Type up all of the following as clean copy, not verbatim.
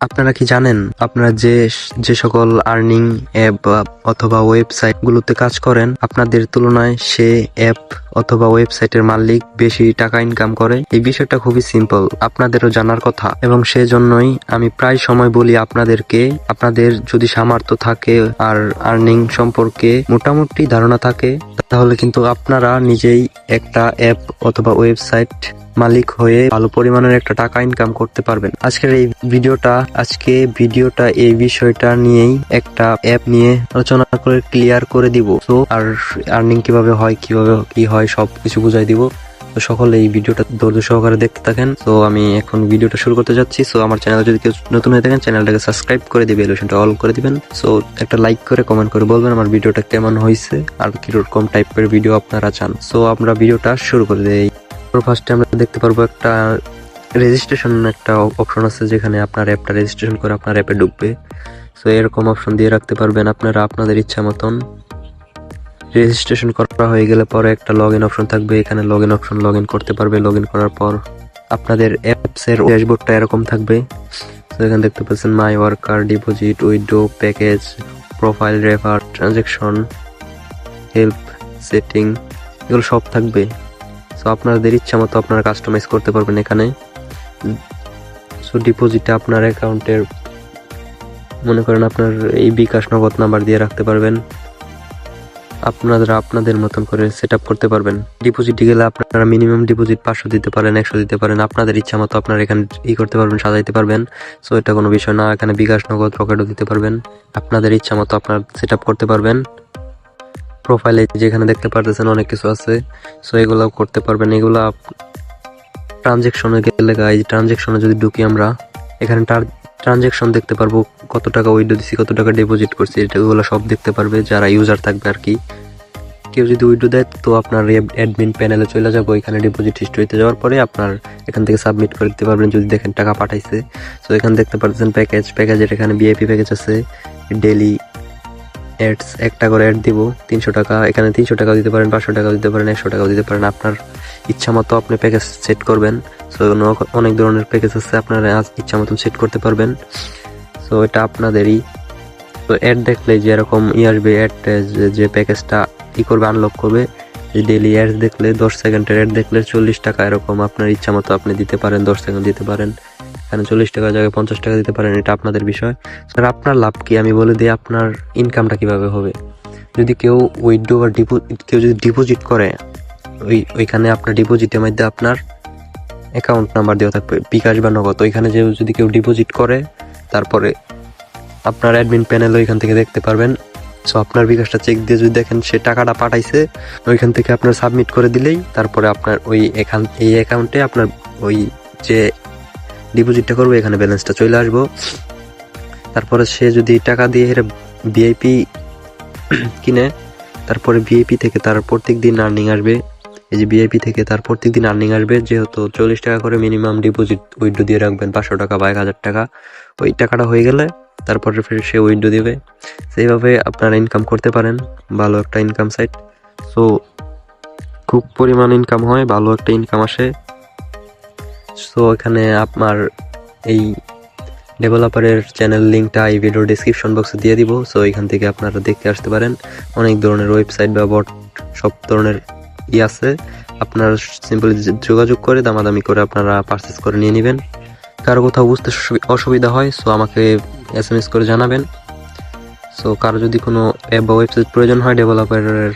আপনারা কি জানেন আপনারা যে সকল আর্নিং অ্যাপ অথবা ওয়েবসাইট গুলোতে কাজ করেন আপনাদের তুলনায় সে অ্যাপ অথবা ওয়েবসাইটের মালিক বেশি টাকা ইনকাম করে? এই বিষয়টা খুবই সিম্পল, আপনাদেরও জানার কথা, এবং সেজন্যই আমি প্রায় সময় বলি আপনাদেরকে, আপনাদের যদি সামর্থ্য থাকে আর আর্নিং সম্পর্কে মোটামুটি ধারণা থাকে তাহলে কিন্তু আপনারা নিজেই একটা অ্যাপ অথবা ওয়েবসাইট মালিক হয়ে ভালো পরিমাণের একটা টাকা ইনকাম করতে পারবেন। আজকের এই ভিডিওটা এই বিষয়টা নিয়েই একটা অ্যাপ নিয়ে আলোচনা করে ক্লিয়ার করে দিব। তো আর আর্নিং কিভাবে হয়, কি হয় সবকিছু বুঝাই দিব। তো সকলে এই ভিডিওটা ধৈর্য সহকারে দেখতে থাকেন। তো আমি এখন ভিডিওটা শুরু করতে যাচ্ছি। সো আমার চ্যানেলে যদি কেউ নতুন হয়ে থাকেন চ্যানেলটাকে সাবস্ক্রাইব করে দিবে, বেল অল করে দিবেন। সো একটা লাইক করে কমেন্ট করে বলবেন আমার ভিডিওটা কেমন হয়েছে আর কিরকম টাইপের ভিডিও আপনারা চান। সো আমরা ভিডিওটা শুরু করে দেই। ফার্স্টে আমরা দেখতে পারবো একটা রেজিস্ট্রেশন একটা অপশন আছে, যেখানে আপনার অ্যাপটা রেজিস্ট্রেশন করে আপনার অ্যাপে ঢুকবে। সো এরকম অপশন দিয়ে রাখতে পারবেন আপনারা আপনাদের ইচ্ছা মতন। রেজিস্ট্রেশন করা হয়ে গেলে পরে একটা লগ ইন অপশন থাকবে, এখানে লগ ইন করতে পারবে। লগ ইন করার পর আপনাদের অ্যাপস এর ড্যাশবোর্ডটা এরকম থাকবে। তো এখানে দেখতে পাচ্ছেন my worker, deposit, withdraw, package, profile, refer, transaction, help, setting, এগুলো সব থাকবে। সো আপনাদের ইচ্ছা মতো আপনারা কাস্টমাইজ করতে পারবেন এখানে। সো ডিপোজিটে আপনার অ্যাকাউন্টের মনে করেন আপনার এই বিকাশ নগদ নাম্বার দিয়ে রাখতে পারবেন, আপনারা আপনাদের মতন করে সেট আপ করতে পারবেন। ডিপোজিটে গেলে আপনারা মিনিমাম ডিপোজিট 500 দিতে পারেন, 100 দিতে পারেন, আপনাদের ইচ্ছা মতো আপনারা এখানে করতে পারবেন, সাজাইতে পারবেন। সো এটা কোনো বিষয় না, এখানে বিকাশ নগদ রকেটও দিতে পারবেন, আপনাদের ইচ্ছা মতো আপনারা সেট আপ করতে পারবেন। প্রোফাইলে যেখানে দেখতে পারতেছেন অনেক কিছু আছে, সো এগুলো করতে পারবেন। এগুলা ট্রানজেকশনে গেলে, এই ট্রানজেকশনে যদি ঢুকি আমরা, এখানে ট্রানজেকশন দেখতে পারবো, কত টাকা উইথড্র দিছি, কত টাকা ডিপোজিট করছি, এগুলো সব দেখতে পারবে যারা ইউজার থাকবে আর কি। কেউ যদি উইথড্র দেয় তো আপনার অ্যাডমিন প্যানেলে চলে যাবো, এখানে ডিপোজিট হিস্ট্রিতে যাওয়ার পরে আপনার এখান থেকে সাবমিট করে দিতে পারবেন যদি দেখেন টাকা পাঠাইছে। সো এখানে দেখতে পাচ্ছেন প্যাকেজের এখানে ভিআইপি প্যাকেজ আছে, ডেইলি অ্যাডস, একটা করে অ্যাড দিব 300 টাকা, এখানে 300 টাকা দিতে পারেন, 500 টাকা দিতে পারেন, 100 টাকাও দিতে পারেন, আপনার ইচ্ছা মতো আপনি প্যাকেজ সেট করবেন। সো অনেক ধরনের প্যাকেজ আছে, আপনারা ইচ্ছা মতো সেট করতে পারবেন। সো এটা আপনাদেরই। তো অ্যাড দেখলে যে এরকম আসবে, অ্যাড যে প্যাকেজটা করবে, আনলক করবে, যে ডেইলি অ্যাড দেখলে 10 সেকেন্ডের অ্যাড দেখলে 40 টাকা, এরকম আপনার ইচ্ছা মতো আপনি দিতে পারেন, 10 সেকেন্ড দিতে পারেন, এখানে 40 টাকার জায়গায় 50 টাকা দিতে পারেন, এটা আপনাদের বিষয়। স্যার আপনার লাভ কি আমি বলে দিই, আপনার ইনকামটা কিভাবে হবে। যদি কেউ উইথড্র বা কেউ যদি ডিপোজিট করে, ওইখানে আপনার ডিপোজিটের মধ্যে আপনার অ্যাকাউন্ট নাম্বার দেওয়া থাকবে, বিকাশ বা নগদ। ওইখানে যদি কেউ ডিপোজিট করে, তারপরে আপনার অ্যাডমিন প্যানেল ওইখান থেকে দেখতে পারবেন। সো আপনার বিকাশটা চেক দিয়ে যদি দেখেন সে টাকাটা পাঠাইছে, ওইখান থেকে আপনার সাবমিট করে দিলেই তারপরে আপনার এই অ্যাকাউন্টে আপনার ওই যে ডিপোজিটটা করবে এখানে ব্যালেন্সটা চলে আসবো। তারপরে সে যদি টাকা দিয়ে ভিআইপি কিনে, তারপরে ভিআইপি থেকে তার প্রত্যেক দিন আর্নিং আসবে। এই যে ভিআইপি থেকে তার প্রত্যেক দিন আর্নিং আসবে, যেহেতু 40 টাকা করে মিনিমাম ডিপোজিট উইথড্র দিয়ে রাখবেন, 500 টাকা বা 1000 টাকা। ওই টাকাটা হয়ে গেলে তারপরে ফির সে উইথড্র দিবে। সেইভাবে আপনারা ইনকাম করতে পারেন, ভালো একটা ইনকাম সাইট। সো খুব পরিমাণ ইনকাম হয়, ভালো একটা ইনকাম আসে। সো এখানে আপনার এই ডেভেলপারের চ্যানেল লিঙ্কটা এই ভিডিওর ডেসক্রিপশন বক্সে দিয়ে দিব। সো এখান থেকে আপনারা দেখতে আসতে পারেন, অনেক ধরনের ওয়েবসাইট বা বট সব ধরনের আছে, আপনারা সিম্পলি যোগাযোগ করে দামাদামি করে আপনারা পারচেস করে নিয়ে নেবেন। কারো কোথাও বুঝতে অসুবিধা হয় সো আমাকে SMS করে জানাবেন। সো কারো যদি কোনো অ্যাপ বা ওয়েবসাইট প্রয়োজন হয়, ডেভেলপারের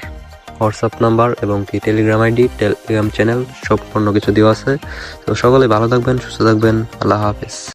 হোয়াটসঅ্যাপ নাম্বার এবং কি টেলিগ্রাম আইডি, টেলিগ্রাম চ্যানেল সম্পূর্ণ কিছু দেওয়া আছে। তো সকলে ভালো থাকবেন, সুস্থ থাকবেন, আল্লাহ হাফেজ।